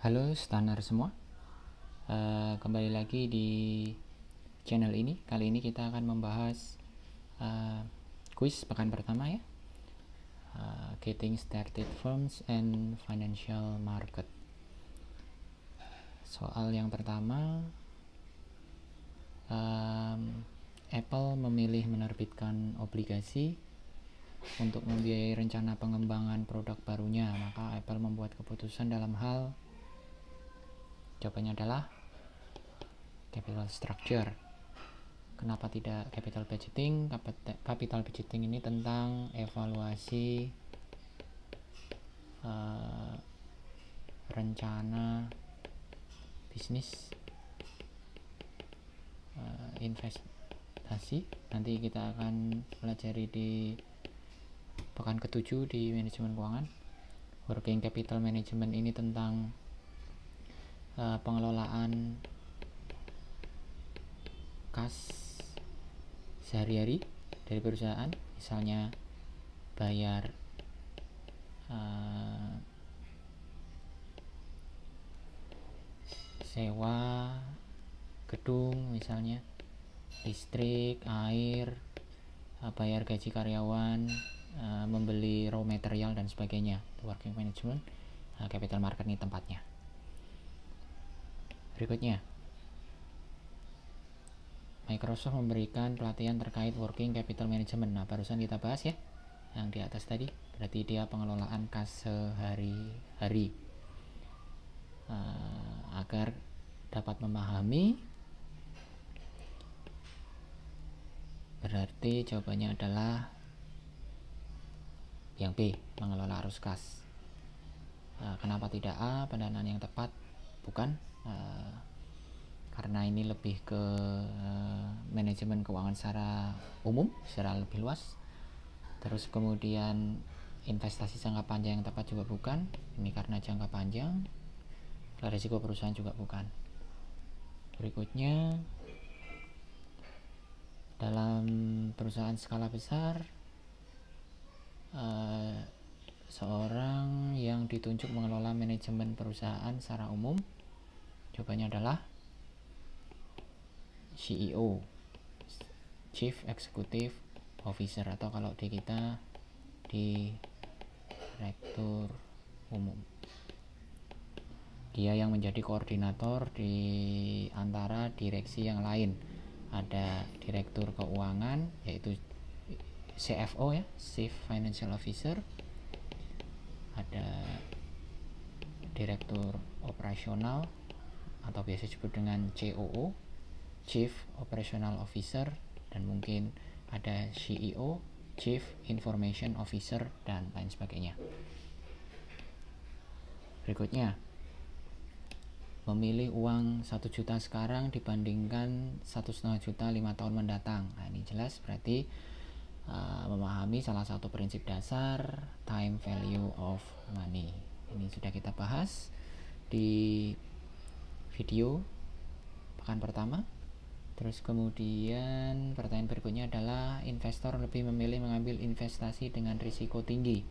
Halo standar semua. Kembali lagi di channel ini. Kali ini kita akan membahas kuis pekan pertama ya. Getting Started Firms and Financial Market. Soal yang pertama, Apple memilih menerbitkan obligasi untuk membiayai rencana pengembangan produk barunya. Maka Apple membuat keputusan dalam hal, jawabannya adalah capital structure. Kenapa tidak capital budgeting? Capital budgeting ini tentang evaluasi rencana bisnis, investasi. Nanti kita akan pelajari di pekan ke-7 di manajemen keuangan. Working capital management ini tentang pengelolaan kas sehari-hari dari perusahaan, misalnya bayar sewa gedung, misalnya listrik, air, bayar gaji karyawan, membeli raw material dan sebagainya. Working management, capital market ini tempatnya. Berikutnya, Microsoft memberikan pelatihan terkait working capital management. Nah, barusan kita bahas ya, yang di atas tadi. Berarti dia pengelolaan kas sehari-hari. Agar dapat memahami, berarti jawabannya adalah yang B, mengelola arus kas. Kenapa tidak A, pendanaan yang tepat? Bukan, karena ini lebih ke manajemen keuangan secara umum, secara lebih luas. Terus kemudian investasi jangka panjang yang tepat juga bukan, ini karena jangka panjang. Risiko perusahaan juga bukan. Berikutnya, dalam perusahaan skala besar, seorang yang ditunjuk mengelola manajemen perusahaan secara umum, jawabannya adalah CEO, Chief Executive Officer, atau kalau di kita Direktur Umum. Dia yang menjadi koordinator di antara direksi yang lain. Ada direktur keuangan, yaitu CFO ya, Chief Financial Officer. Ada direktur operasional atau biasa disebut dengan COO, Chief Operational Officer, dan mungkin ada CEO, Chief Information Officer, dan lain sebagainya. Berikutnya, memilih uang 1 juta sekarang dibandingkan 1,5 juta 5 tahun mendatang. Nah, ini jelas berarti memahami salah satu prinsip dasar time value of money. Ini sudah kita bahas di video pekan pertama. Terus kemudian pertanyaan berikutnya adalah, investor lebih memilih mengambil investasi dengan risiko tinggi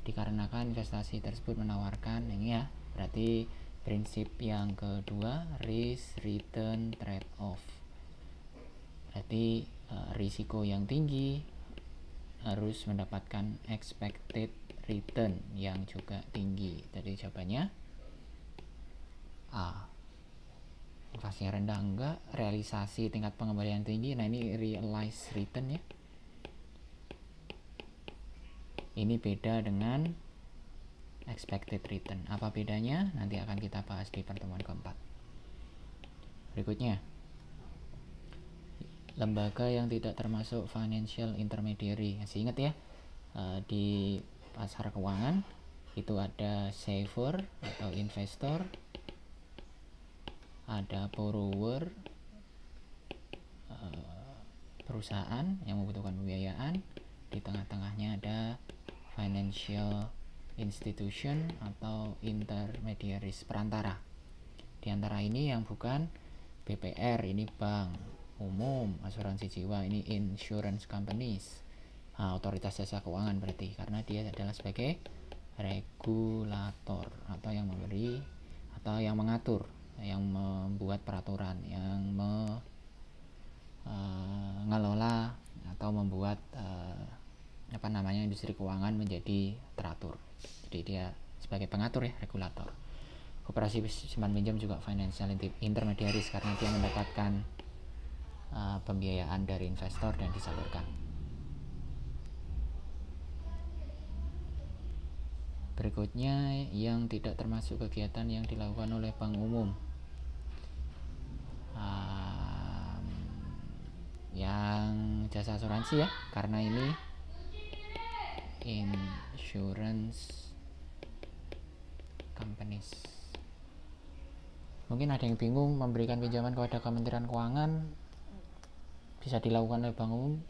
dikarenakan investasi tersebut menawarkan, ini ya, berarti prinsip yang kedua, risk return trade off. Berarti risiko yang tinggi harus mendapatkan expected return yang juga tinggi. Jadi jawabannya A. Inflasinya rendah enggak, realisasi tingkat pengembalian tinggi. Nah, ini realized return ya. Ini beda dengan expected return. Apa bedanya? Nanti akan kita bahas di pertemuan keempat. Berikutnya, lembaga yang tidak termasuk financial intermediary. Masih ingat ya, di pasar keuangan itu ada saver atau investor, ada borrower, perusahaan yang membutuhkan pembiayaan, di tengah-tengahnya ada financial institution atau intermediaries, perantara. Di antara ini yang bukan BPR, ini bank umum, asuransi jiwa, ini insurance companies, otoritas jasa keuangan berarti, karena dia adalah sebagai regulator atau yang memberi atau yang mengatur, yang membuat peraturan, yang mengelola atau membuat industri keuangan menjadi teratur. Jadi dia sebagai pengatur ya, regulator. Koperasi simpan pinjam juga financial intermediaries karena dia mendapatkan pembiayaan dari investor dan disalurkan. Berikutnya yang tidak termasuk kegiatan yang dilakukan oleh bank umum, yang jasa asuransi ya, karena ini insurance companies. Mungkin ada yang bingung, memberikan pinjaman kepada Kementerian Keuangan bisa dilakukan oleh bank umum?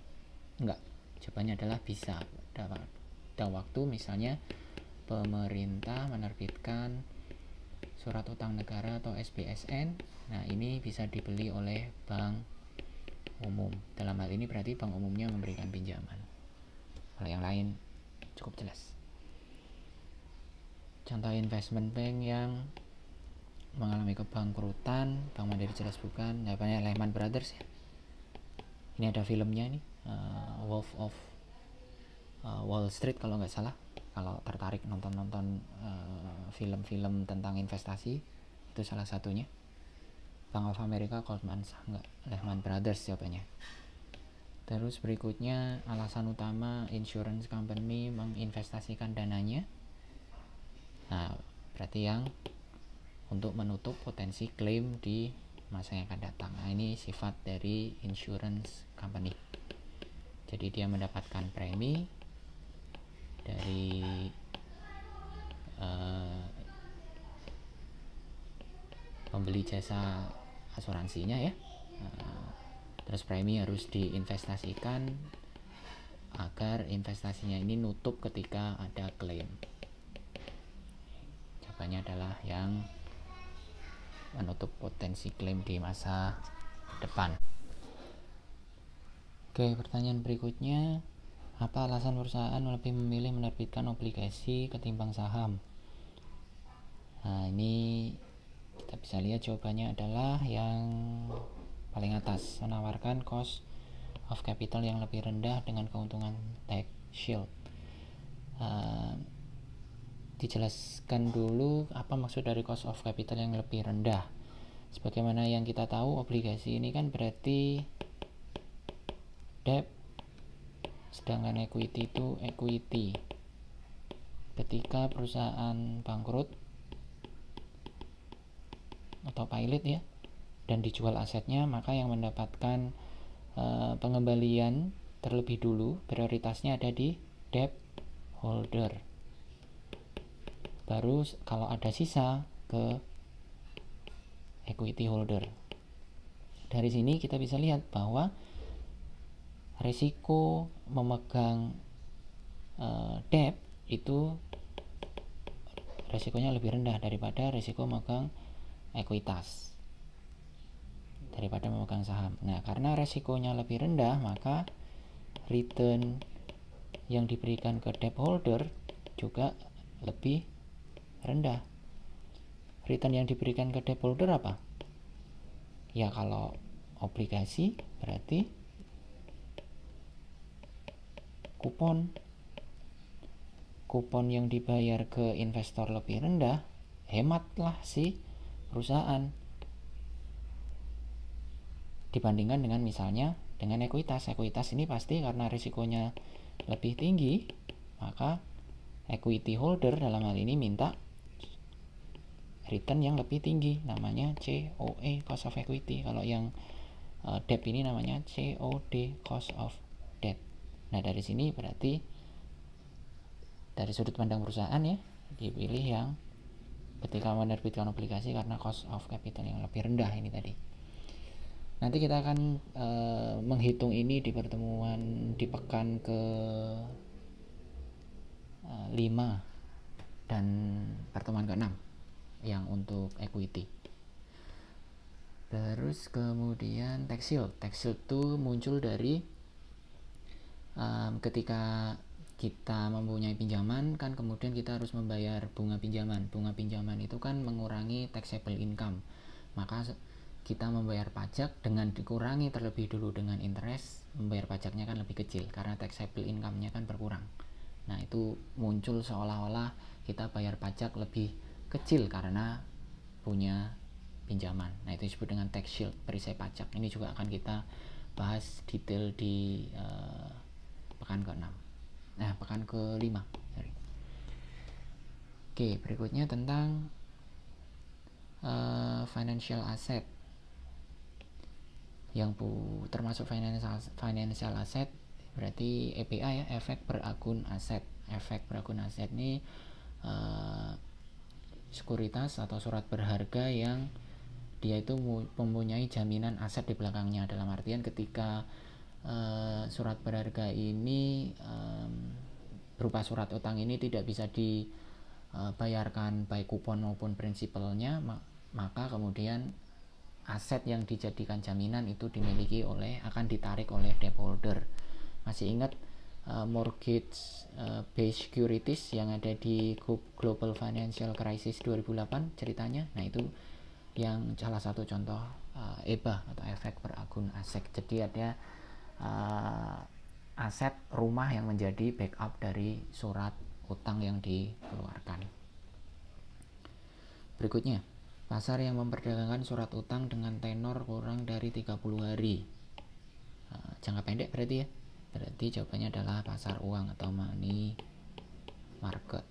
Enggak, jawabannya adalah bisa. Ada waktu misalnya pemerintah menerbitkan surat utang negara atau SBSN, nah ini bisa dibeli oleh bank umum. Dalam hal ini berarti bank umumnya memberikan pinjaman. Kalau yang lain cukup jelas. Contoh investment bank yang mengalami kebangkrutan, Bank Mandiri jelas bukan, jawabannya Lehman Brothers ya. Ini ada filmnya nih, Wolf of Wall Street kalau nggak salah. Kalau tertarik nonton film-film tentang investasi, itu salah satunya. Bank of America, Goldman Sachs, enggak, Lehman Brothers jawabannya. Terus berikutnya, alasan utama insurance company menginvestasikan dananya. Nah, berarti yang untuk menutup potensi klaim di masa yang akan datang. Nah, ini sifat dari insurance company. Jadi dia mendapatkan premi dari pembeli jasa asuransinya ya. Terus premi harus diinvestasikan agar investasinya ini nutup ketika ada klaim. Jawabannya adalah yang menutup potensi klaim di masa depan. Oke, pertanyaan berikutnya, apa alasan perusahaan lebih memilih menerbitkan obligasi ketimbang saham? Nah, ini kita bisa lihat jawabannya adalah yang paling atas, menawarkan cost of capital yang lebih rendah dengan keuntungan tax shield. Dijelaskan dulu apa maksud dari cost of capital yang lebih rendah. Sebagaimana yang kita tahu, obligasi ini kan berarti debt, sedangkan equity itu equity. Ketika perusahaan bangkrut atau pilot ya, dan dijual asetnya, maka yang mendapatkan pengembalian terlebih dulu prioritasnya ada di debt holder. Baru kalau ada sisa ke equity holder. Dari sini kita bisa lihat bahwa risiko memegang debt itu risikonya lebih rendah daripada risiko memegang ekuitas, daripada memegang saham. Nah, karena resikonya lebih rendah, maka return yang diberikan ke debt holder juga lebih rendah. Return yang diberikan ke debt holder apa? Ya, kalau obligasi berarti kupon yang dibayar ke investor lebih rendah, hematlah si perusahaan dibandingkan dengan misalnya dengan ekuitas. Ekuitas ini pasti karena risikonya lebih tinggi, maka equity holder dalam hal ini minta return yang lebih tinggi, namanya COE, cost of equity. Kalau yang debt ini namanya COD, cost of debt. Nah, dari sini berarti dari sudut pandang perusahaan ya, dipilih yang ketika menerbitkan obligasi karena cost of capital yang lebih rendah ini tadi. Nanti kita akan menghitung ini di pertemuan di pekan ke 5 dan pertemuan ke-6 yang untuk equity. Terus kemudian tax shield. Tax shield itu muncul dari ketika kita mempunyai pinjaman kan, kemudian kita harus membayar bunga pinjaman. Bunga pinjaman itu kan mengurangi taxable income, maka kita membayar pajak dengan dikurangi terlebih dulu dengan interest, membayar pajaknya kan lebih kecil karena taxable income-nya kan berkurang. Nah, itu muncul seolah-olah kita bayar pajak lebih kecil karena punya pinjaman. Nah, itu disebut dengan tax shield, perisai pajak. Ini juga akan kita bahas detail di pekan ke-6. Nah, pekan ke-5. Oke, berikutnya tentang financial asset. Yang termasuk financial asset berarti EBA ya, efek berakun aset. Efek berakun aset ini sekuritas atau surat berharga yang dia itu mempunyai jaminan aset di belakangnya, dalam artian ketika surat berharga ini berupa surat utang ini tidak bisa dibayarkan baik kupon maupun prinsipalnya, maka kemudian aset yang dijadikan jaminan itu akan ditarik oleh debt holder. Masih ingat mortgage based securities yang ada di Global Financial Crisis 2008 ceritanya? Nah, itu yang salah satu contoh EBA atau efek berakun aset. Jadi ada aset rumah yang menjadi backup dari surat utang yang dikeluarkan. Berikutnya, pasar yang memperdagangkan surat utang dengan tenor kurang dari 30 hari. Jangka pendek berarti ya. Berarti jawabannya adalah pasar uang atau money market.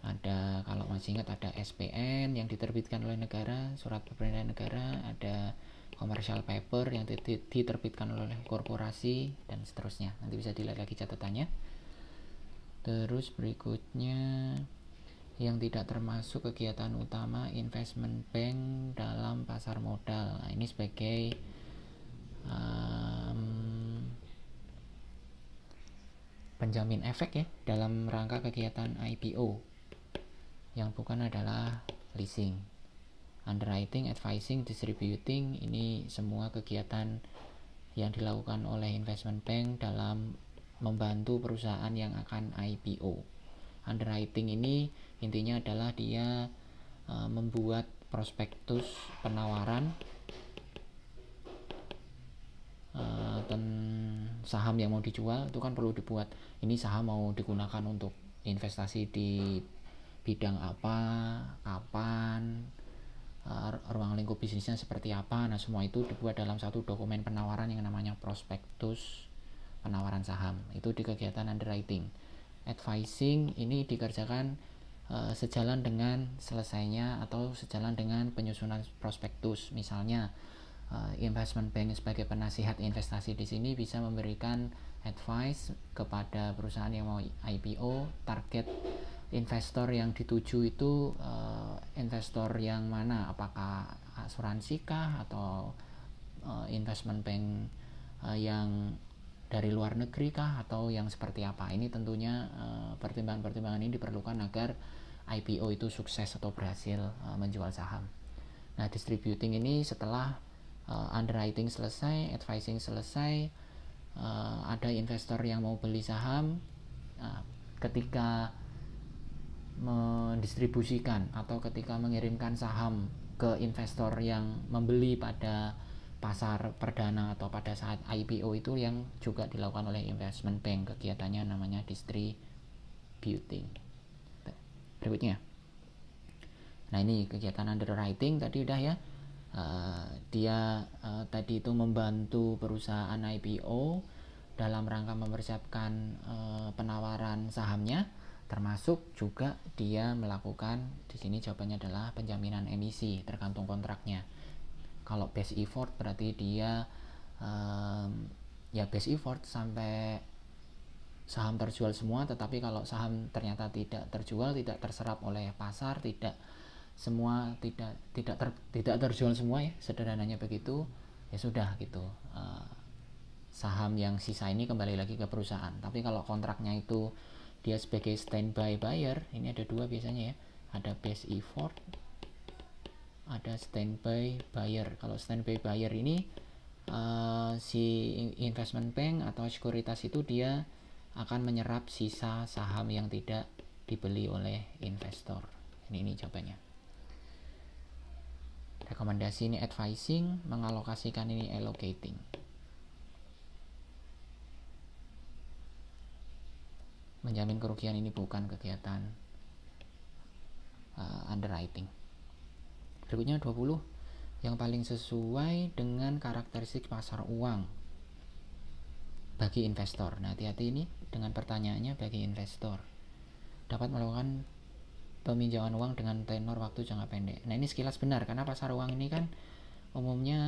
Ada, kalau masih ingat, ada SPN yang diterbitkan oleh negara, surat pemerintah negara, ada commercial paper yang diterbitkan oleh korporasi, dan seterusnya. Nanti bisa dilihat lagi catatannya. Terus berikutnya, yang tidak termasuk kegiatan utama investment bank dalam pasar modal. Nah, ini sebagai penjamin efek ya, dalam rangka kegiatan IPO. Yang bukan adalah leasing. Underwriting, advising, distributing, ini semua kegiatan yang dilakukan oleh investment bank dalam membantu perusahaan yang akan IPO. Underwriting ini intinya adalah dia membuat prospektus penawaran saham yang mau dijual. Itu kan perlu dibuat, ini saham mau digunakan untuk investasi di bidang apa, kapan, ruang lingkup bisnisnya seperti apa. Nah, semua itu dibuat dalam satu dokumen penawaran yang namanya prospektus penawaran saham. Itu di kegiatan underwriting. Advising ini dikerjakan sejalan dengan selesainya atau sejalan dengan penyusunan prospektus. Misalnya investment bank sebagai penasihat investasi di sini bisa memberikan advice kepada perusahaan yang mau IPO, target investor yang dituju itu investor yang mana, apakah asuransi kah atau investment bank yang dari luar negeri kah atau yang seperti apa. Ini tentunya pertimbangan-pertimbangan ini diperlukan agar IPO itu sukses atau berhasil menjual saham. Nah, distributing ini setelah underwriting selesai, advising selesai, ada investor yang mau beli saham, ketika mendistribusikan atau ketika mengirimkan saham ke investor yang membeli pada pasar perdana atau pada saat IPO, itu yang juga dilakukan oleh investment bank. Kegiatannya namanya distributing. Berikutnya, nah ini kegiatan underwriting tadi udah ya. Dia tadi itu membantu perusahaan IPO dalam rangka mempersiapkan penawaran sahamnya, termasuk juga dia melakukan, di sini jawabannya adalah penjaminan emisi, tergantung kontraknya. Kalau best effort berarti dia ya best effort sampai saham terjual semua. Tetapi kalau saham ternyata tidak terjual, tidak terserap oleh pasar, tidak terjual semua ya, sederhananya begitu, ya sudah gitu, saham yang sisa ini kembali lagi ke perusahaan. Tapi kalau kontraknya itu dia sebagai standby buyer, ini ada dua biasanya ya, ada best effort, ada standby buyer. Kalau standby buyer ini si investment bank atau sekuritas itu dia akan menyerap sisa saham yang tidak dibeli oleh investor. Ini jawabannya. Rekomendasi ini advising, mengalokasikan ini allocating. Menjamin kerugian ini bukan kegiatan underwriting. Berikutnya 20, yang paling sesuai dengan karakteristik pasar uang bagi investor. Nah, hati-hati ini dengan pertanyaannya bagi investor. Dapat melakukan peminjaman uang dengan tenor waktu jangka pendek. Nah, ini sekilas benar karena pasar uang ini kan umumnya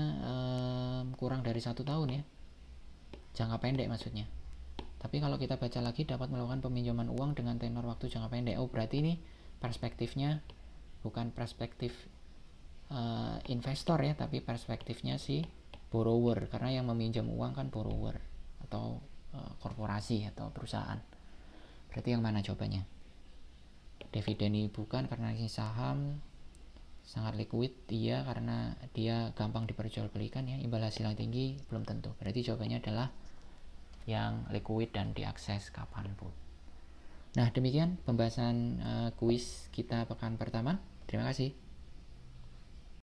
kurang dari 1 tahun ya, jangka pendek maksudnya. Tapi kalau kita baca lagi, dapat melakukan peminjaman uang dengan tenor waktu jangka pendek. Oh, berarti ini perspektifnya bukan perspektif investor ya, tapi perspektifnya si borrower, karena yang meminjam uang kan borrower atau korporasi atau perusahaan. Berarti yang mana jawabannya? Dividen ini bukan, karena ini saham sangat liquid, iya karena dia gampang diperjualbelikan ya. Imbal hasil yang tinggi belum tentu. Berarti jawabannya adalah yang liquid dan diakses kapanpun. Nah, demikian pembahasan kuis kita pekan pertama. Terima kasih.